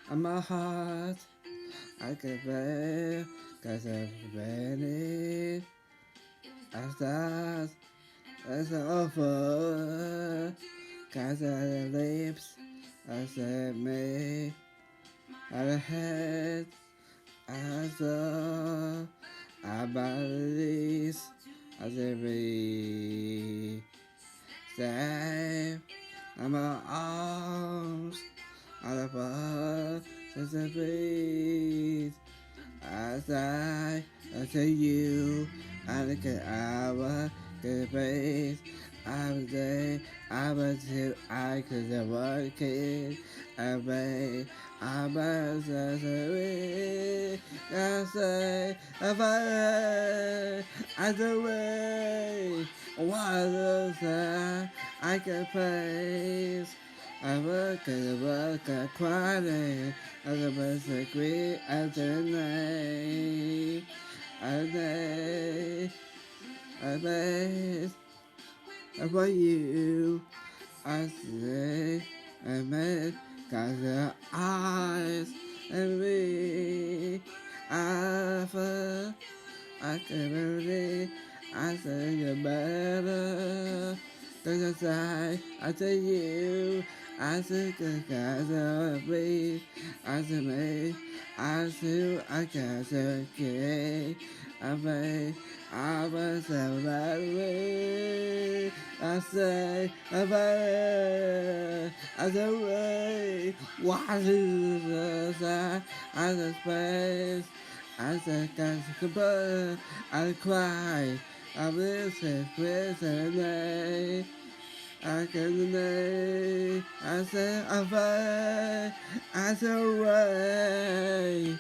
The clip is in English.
and my heart I can feel, cause I've been it. I start as an offer, cause of the lips I said me, and the head I saw, I bodies I said me. Stay in my arms, out of all since I breathe. As I say you, I look at our good face. I was there, I was here, I could have one kid. I made, I was a I say, I the way. What is that I can praise? I work at quietly. I was a great as the night. I made, for you. I say, I made, cause your eyes and me. I feel, I can believe, I say you're better. Cause I say you, I say cause of me, I say me, I say I can't say okay, I say I was a bad way, I say I say way, what is the I say space, I say can't I cry. I will say praise and name. I can name. I say I fight. I say away.